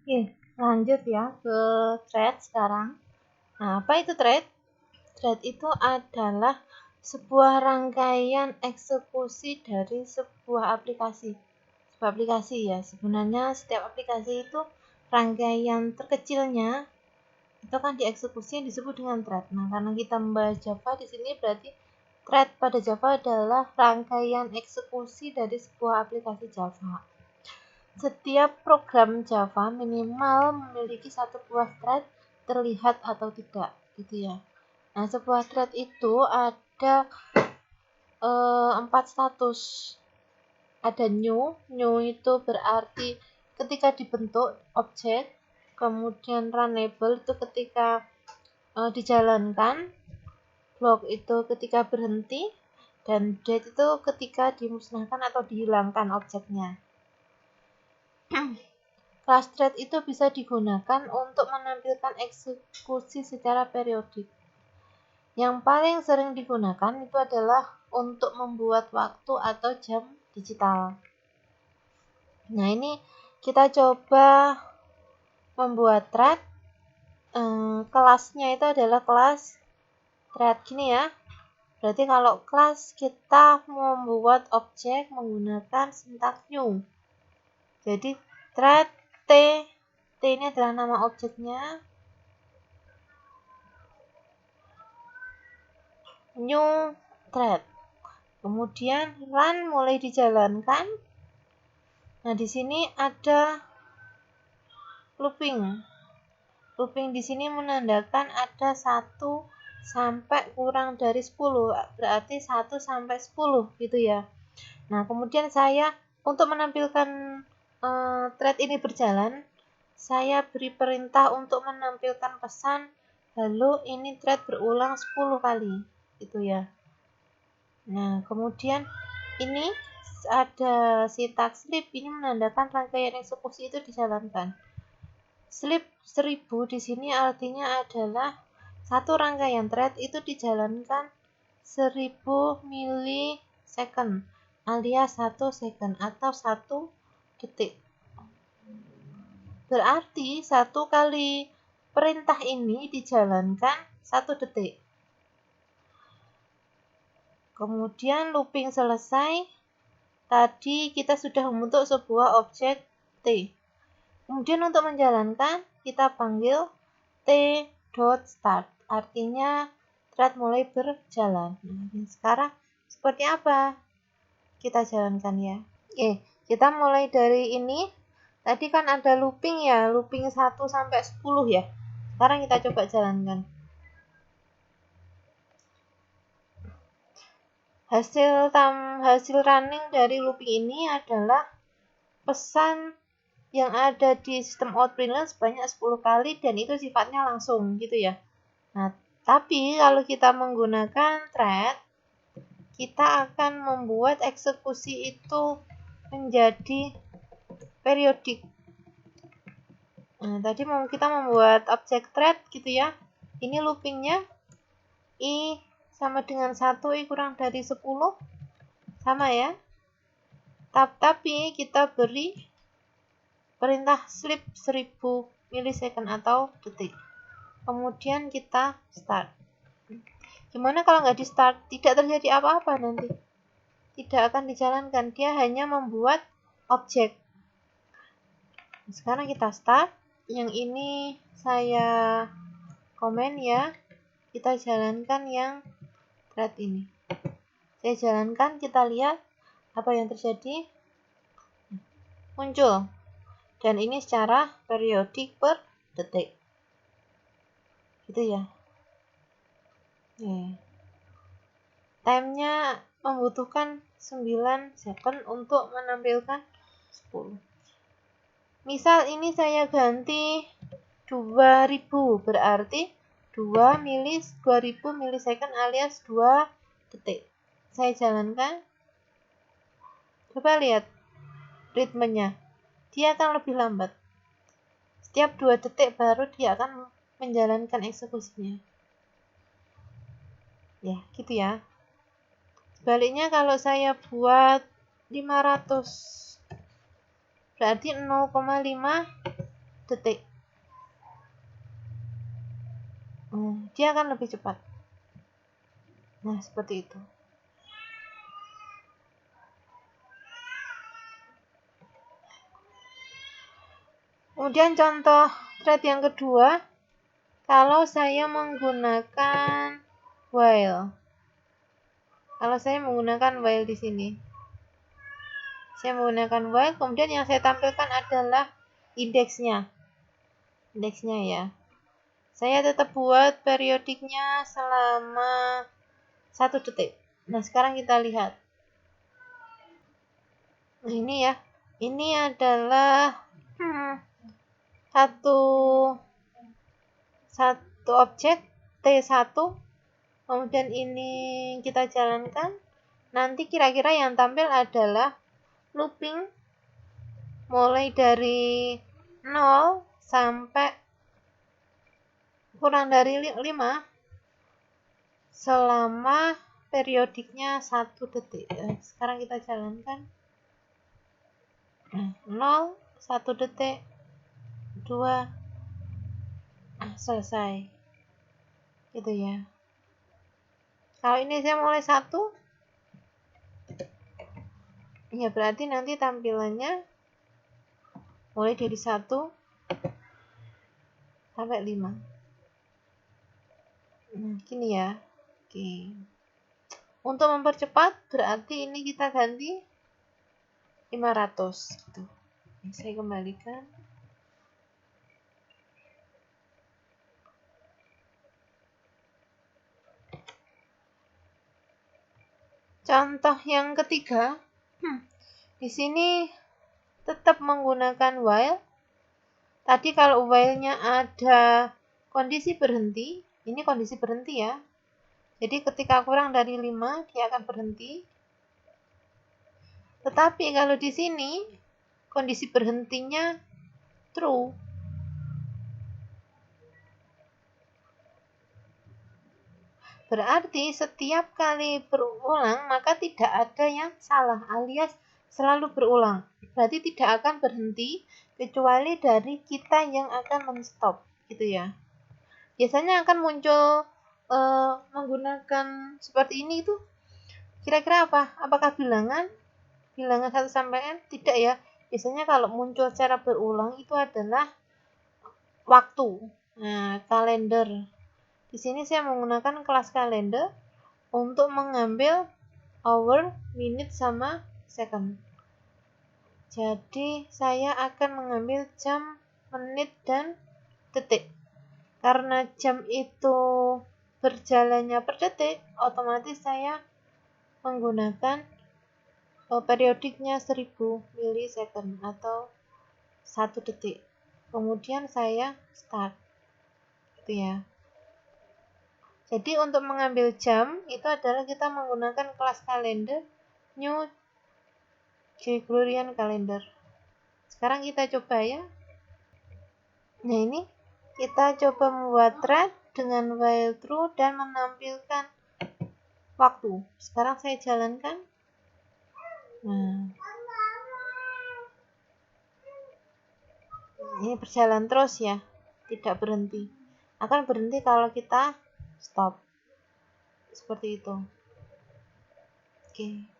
Oke, lanjut ya ke thread sekarang. Nah, apa itu thread? Thread itu adalah sebuah rangkaian eksekusi dari sebuah aplikasi. Sebuah aplikasi ya, sebenarnya setiap aplikasi itu rangkaian terkecilnya itu kan dieksekusi yang disebut dengan thread. Nah, karena kita membahas Java di sini berarti thread pada Java adalah rangkaian eksekusi dari sebuah aplikasi Java. Setiap program Java minimal memiliki satu buah thread terlihat atau tidak, gitu ya. Nah, sebuah thread itu ada 4 status. Ada new itu berarti ketika dibentuk objek, kemudian runnable itu ketika dijalankan, block itu ketika berhenti, dan dead itu ketika dimusnahkan atau dihilangkan objeknya. Class thread itu bisa digunakan untuk menampilkan eksekusi secara periodik. Yang paling sering digunakan itu adalah untuk membuat waktu atau jam digital. Nah, ini kita coba membuat thread. Kelasnya itu adalah kelas thread gini ya. Berarti kalau kelas kita membuat objek menggunakan sintaks new. Jadi thread T ini adalah nama objeknya. New thread. Kemudian run mulai dijalankan. Nah, di sini ada looping. Looping di sini menandakan ada 1 sampai kurang dari 10, berarti 1 sampai 10 gitu ya. Nah, kemudian saya untuk menampilkan thread ini berjalan, saya beri perintah untuk menampilkan pesan, lalu ini thread berulang 10 kali, gitu ya. Nah, kemudian ini ada sintaks sleep, ini menandakan rangkaian eksekusi itu dijalankan. Sleep 1000 di sini artinya adalah satu rangkaian thread itu dijalankan 1000 milisecond alias 1 second atau 1 detik. Berarti 1 kali perintah ini dijalankan 1 detik. Kemudian looping selesai. Tadi kita sudah membentuk sebuah objek T. Kemudian untuk menjalankan kita panggil T.start. Artinya thread mulai berjalan. Nah, sekarang seperti apa? Kita jalankan ya. Oke, kita mulai dari ini. Tadi kan ada looping ya, looping 1 sampai 10 ya. Sekarang kita coba jalankan. Hasil running dari looping ini adalah pesan yang ada di sistem outprint sebanyak 10 kali dan itu sifatnya langsung gitu ya. Nah, tapi kalau kita menggunakan thread, kita akan membuat eksekusi itu menjadi periodik. Nah, tadi kita membuat objek thread gitu ya. Ini loopingnya I sama dengan 1, I kurang dari 10. Sama ya. Tapi kita beri perintah sleep 1000 milisecond atau detik. Kemudian kita start. Gimana kalau nggak di start? Tidak terjadi apa-apa nanti. Tidak akan dijalankan. Dia hanya membuat objek. Sekarang kita start. Yang ini saya komen ya. Kita jalankan yang thread ini. Saya jalankan, kita lihat apa yang terjadi. Muncul. Dan ini secara periodik per detik. Gitu ya. Time-nya membutuhkan 9 second untuk menampilkan 10. Misal ini saya ganti 2000, berarti 2000 milisecond alias 2 detik. Saya jalankan. Coba lihat ritmenya. Dia akan lebih lambat. Setiap 2 detik baru dia akan menjalankan eksekusinya. Ya, gitu ya. Sebaliknya kalau saya buat 500, berarti 0,5 detik. Dia akan lebih cepat. Nah, seperti itu. Kemudian contoh thread yang kedua, kalau saya menggunakan while. Kalau saya menggunakan while di sini. Saya menggunakan while, kemudian yang saya tampilkan adalah indeksnya. Indeksnya ya. Saya tetap buat periodiknya selama 1 detik. Nah, sekarang kita lihat. Nah, ini ya. Ini adalah satu objek T1. Kemudian ini kita jalankan. Nanti kira-kira yang tampil adalah looping mulai dari 0 sampai kurang dari 5 selama periodiknya 1 detik. Sekarang kita jalankan. 0, 1 detik, 2, selesai. Gitu ya. Kalau ini saya mulai 1, ya berarti nanti tampilannya mulai dari 1 sampai 5. Gini ya. Oke. Untuk mempercepat berarti ini kita ganti 500 gitu. Saya kembalikan. Contoh yang ketiga, di sini tetap menggunakan while. Tadi kalau while-nya ada kondisi berhenti, ini kondisi berhenti ya. Jadi ketika kurang dari 5 dia akan berhenti. Tetapi kalau di sini kondisi berhentinya true. Berarti setiap kali berulang maka tidak ada yang salah alias selalu berulang. Berarti tidak akan berhenti kecuali dari kita yang akan men-stop gitu ya. Biasanya akan muncul menggunakan seperti ini itu kira-kira apa? Apakah bilangan 1 sampai n? Tidak ya. Biasanya kalau muncul secara berulang itu adalah waktu. Nah, kalender. Di sini saya menggunakan kelas kalender untuk mengambil hour, minute, sama second. Jadi saya akan mengambil jam, menit, dan detik. Karena jam itu berjalannya per detik, otomatis saya menggunakan periodiknya 1000 milisecond atau 1 detik. Kemudian saya start. Gitu ya. Jadi untuk mengambil jam itu adalah kita menggunakan kelas kalender New Gregorian Calendar. Sekarang kita coba ya. Nah, ini kita coba membuat thread dengan while true dan menampilkan waktu. Sekarang saya jalankan. Nah, ini berjalan terus ya, tidak berhenti. Akan berhenti kalau kita stop. Seperti itu. Oke.